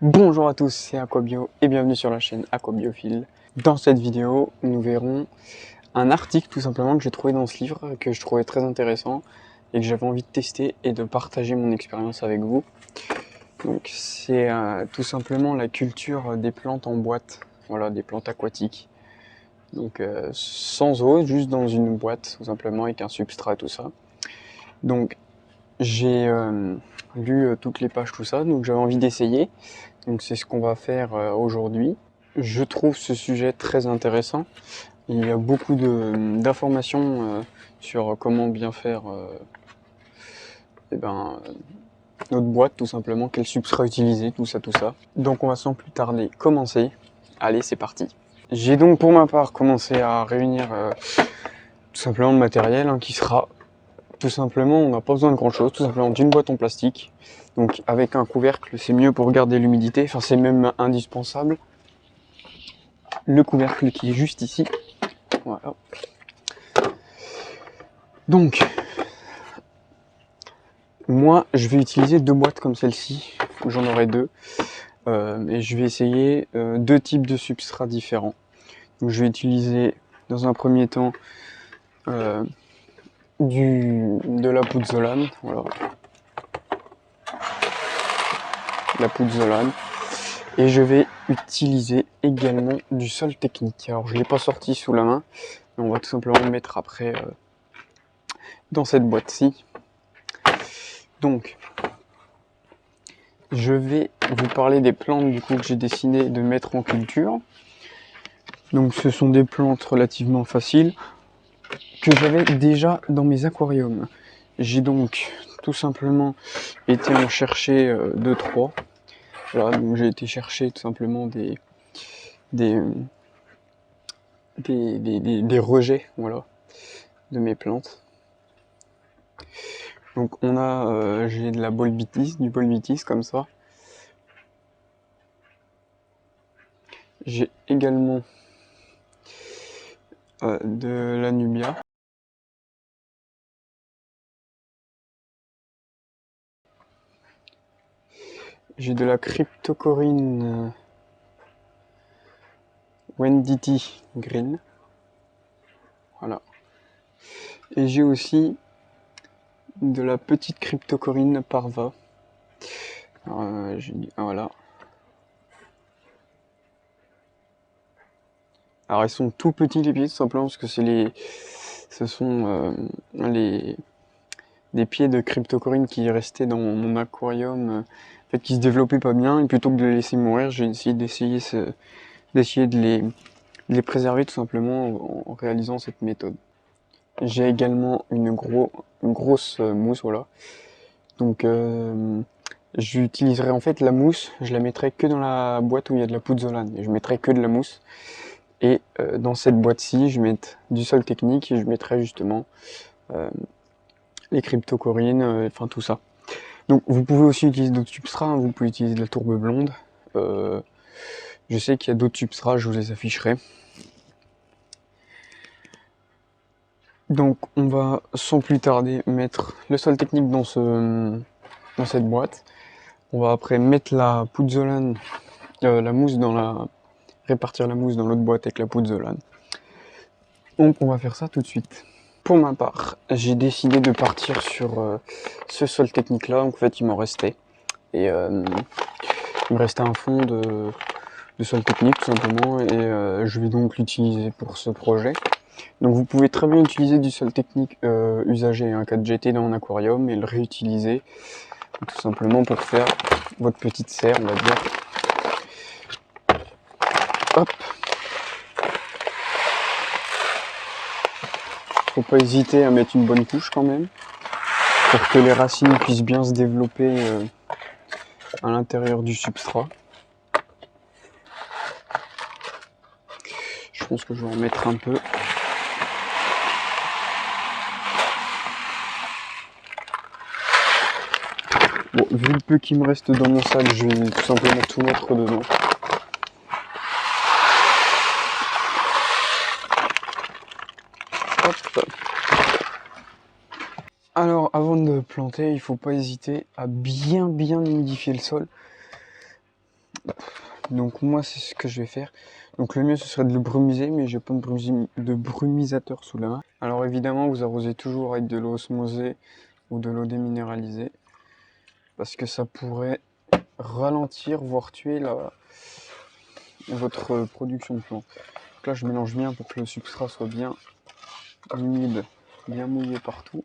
Bonjour à tous, c'est Aquabio et bienvenue sur la chaîne Aquabiophile. Dans cette vidéo, nous verrons un article tout simplement que j'ai trouvé dans ce livre, que je trouvais très intéressant et que j'avais envie de tester et de partager mon expérience avec vous. Donc c'est tout simplement la culture des plantes en boîte, voilà, des plantes aquatiques. Donc sans eau, juste dans une boîte tout simplement avec un substrat et tout ça. Donc j'ai lu toutes les pages, tout ça, donc j'avais envie d'essayer. Donc c'est ce qu'on va faire aujourd'hui. Je trouve ce sujet très intéressant. Il y a beaucoup d'informations sur comment bien faire notre boîte tout simplement, quel substrat utiliser, tout ça, tout ça. Donc on va sans plus tarder commencer. Allez, c'est parti. J'ai donc pour ma part commencé à réunir tout simplement le matériel qui sera tout simplement, on n'a pas besoin de grand chose, tout simplement d'une boîte en plastique. Donc avec un couvercle, c'est mieux pour garder l'humidité, enfin c'est même indispensable. Le couvercle qui est juste ici. Voilà. Donc, moi, je vais utiliser deux boîtes comme celle-ci. J'en aurai deux. Et je vais essayer deux types de substrats différents. Donc, je vais utiliser, dans un premier temps, de la pouzzolane. Voilà. La pouzzolane. Et je vais utiliser également du sol technique. Alors, je ne l'ai pas sorti sous la main. Mais on va tout simplement le mettre après dans cette boîte-ci. Donc, je vais vous parler des plantes du coup que j'ai décidé de mettre en culture. Donc ce sont des plantes relativement faciles que j'avais déjà dans mes aquariums. J'ai donc tout simplement été en chercher 2-3. Voilà, donc j'ai été chercher tout simplement des rejets, voilà, de mes plantes. Donc on a, j'ai de la bolbitis, du bolbitis comme ça. J'ai également de la nubia. J'ai de la cryptocoryne Wenditi Green. Voilà. Et j'ai aussi de la petite cryptocoryne Parva. Voilà. Alors ils sont tout petits les pieds tout simplement parce que ce sont des pieds de cryptocoryne qui restaient dans mon aquarium, en fait qui se développaient pas bien, et plutôt que de les laisser mourir, j'ai essayé de les préserver tout simplement en réalisant cette méthode. J'ai également une grosse mousse, voilà. Donc j'utiliserai en fait la mousse, je la mettrai que dans la boîte où il y a de la pouzzolane, et je mettrai que de la mousse. Et dans cette boîte-ci, je mets du sol technique et je mettrai justement les cryptocorynes, enfin tout ça. Donc vous pouvez aussi utiliser d'autres substrats, vous pouvez utiliser de la tourbe blonde. Je sais qu'il y a d'autres substrats, je vous les afficherai. Donc on va sans plus tarder mettre le sol technique dans cette boîte. On va après mettre la pouzzolane, la mousse répartir la mousse dans l'autre boîte avec la pouzzolane. Donc on va faire ça tout de suite. Pour ma part, j'ai décidé de partir sur ce sol technique là, donc en fait il m'en restait. Et il me restait un fond de sol technique tout simplement, et je vais donc l'utiliser pour ce projet. Donc vous pouvez très bien utiliser du sol technique usagé, un 4GT dans un aquarium, et le réutiliser tout simplement pour faire votre petite serre, on va dire. Hop. Faut pas hésiter à mettre une bonne couche quand même, pour que les racines puissent bien se développer à l'intérieur du substrat. Je pense que je vais en mettre un peu. Bon, vu le peu qui me reste dans mon sac, je vais tout simplement tout mettre dedans. Hop. Alors, avant de planter, il faut pas hésiter à bien humidifier le sol. Donc moi c'est ce que je vais faire. Donc le mieux ce serait de le brumiser, mais j'ai pas de brumisateur sous la main. Alors évidemment vous arrosez toujours avec de l'eau osmosée ou de l'eau déminéralisée, parce que ça pourrait ralentir, voire tuer votre production de plantes. Donc là je mélange bien pour que le substrat soit bien humide, bien mouillé partout.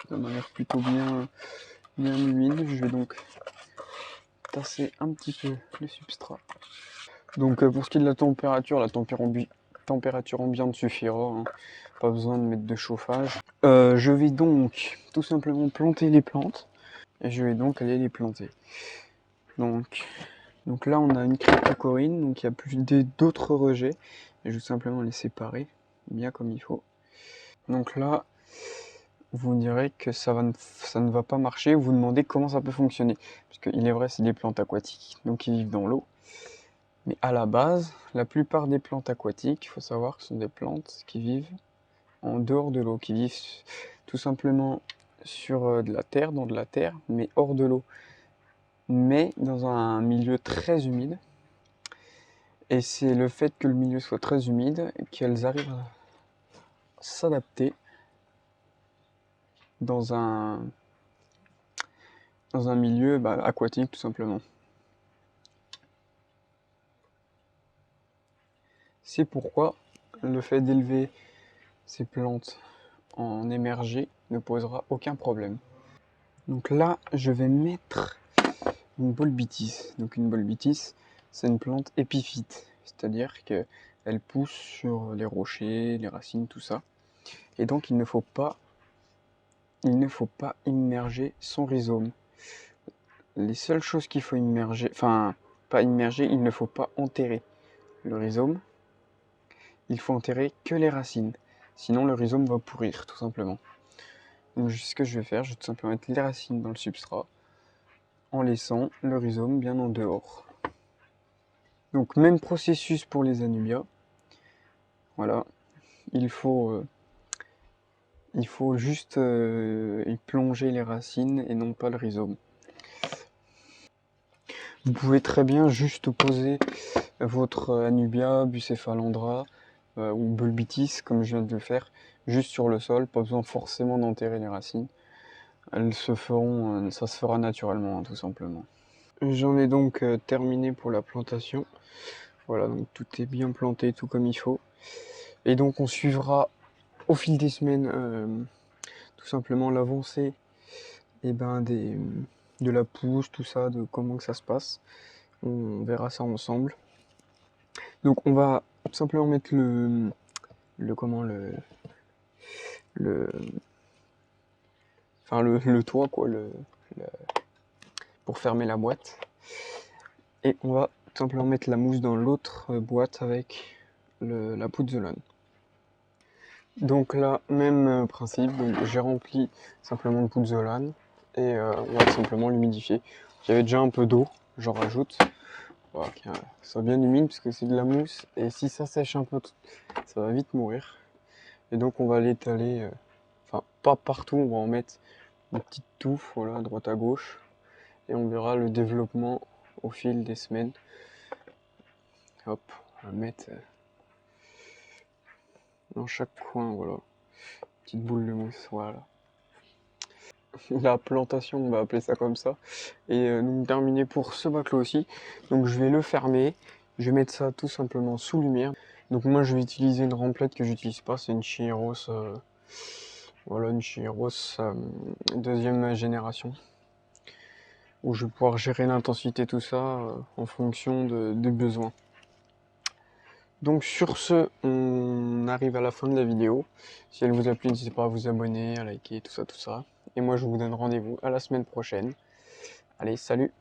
Ça m'a l'air plutôt bien humide. Je vais donc tasser un petit peu le substrat. Donc pour ce qui est de la température ambiante suffira, hein. Pas besoin de mettre de chauffage. Je vais donc tout simplement planter les plantes et je vais donc aller les planter. Donc là on a une cryptocoryne, donc il y a plus d'autres rejets. Et je vais simplement les séparer bien comme il faut. Donc là vous me direz que ça ne va pas marcher, vous vous demandez comment ça peut fonctionner. Parce qu'il est vrai c'est des plantes aquatiques, donc ils vivent dans l'eau. Mais à la base, la plupart des plantes aquatiques, il faut savoir que ce sont des plantes qui vivent en dehors de l'eau, qui vivent tout simplement sur de la terre, dans de la terre, mais hors de l'eau. Mais dans un milieu très humide. Et c'est le fait que le milieu soit très humide qu'elles arrivent à s'adapter dans un milieu aquatique tout simplement. C'est pourquoi le fait d'élever ces plantes en émergé ne posera aucun problème. Donc là, je vais mettre une bolbitis. Donc une bolbitis, c'est une plante épiphyte, c'est-à-dire qu'elle pousse sur les rochers, les racines, tout ça. Et donc il ne faut pas immerger son rhizome. Les seules choses qu'il faut immerger, enfin pas immerger, il ne faut pas enterrer le rhizome. Il faut enterrer que les racines. Sinon le rhizome va pourrir tout simplement. Donc ce que je vais faire, je vais tout simplement mettre les racines dans le substrat en laissant le rhizome bien en dehors. Donc même processus pour les anubias. Voilà, il faut juste y plonger les racines et non pas le rhizome. Vous pouvez très bien juste poser votre anubia, bucephalandra ou bulbitis comme je viens de le faire, juste sur le sol, pas besoin forcément d'enterrer les racines. Elles se feront, ça se fera naturellement, hein, tout simplement. J'en ai donc terminé pour la plantation. Voilà, donc tout est bien planté, tout comme il faut. Et donc on suivra au fil des semaines tout simplement l'avancée de la pousse, tout ça, de comment que ça se passe. On verra ça ensemble. Donc on va tout simplement mettre le toit quoi, pour fermer la boîte. Et on va tout simplement mettre la mousse dans l'autre boîte avec la pouzzolane. Donc là, même principe, j'ai rempli simplement de pouzzolane et on va simplement l'humidifier. J'avais déjà un peu d'eau, j'en rajoute. Voilà, que ça soit bien humide parce que c'est de la mousse et si ça sèche un peu, ça va vite mourir. Et donc on va l'étaler, enfin pas partout, on va en mettre une petite touffe, voilà, à droite à gauche. Et on verra le développement au fil des semaines. Hop, on va mettre dans chaque coin, voilà. Petite boule de mousse, voilà. La plantation, on va appeler ça comme ça. Et donc terminé pour ce bac-là aussi. Donc je vais le fermer. Je vais mettre ça tout simplement sous lumière. Donc moi je vais utiliser une remplette que j'utilise pas, c'est une Chiros. Voilà, une Chiros deuxième génération. Où je vais pouvoir gérer l'intensité, tout ça, en fonction des besoins. Donc sur ce, on arrive à la fin de la vidéo. Si elle vous a plu, n'hésitez pas à vous abonner, à liker, tout ça, tout ça. Et moi je vous donne rendez-vous à la semaine prochaine. Allez, salut!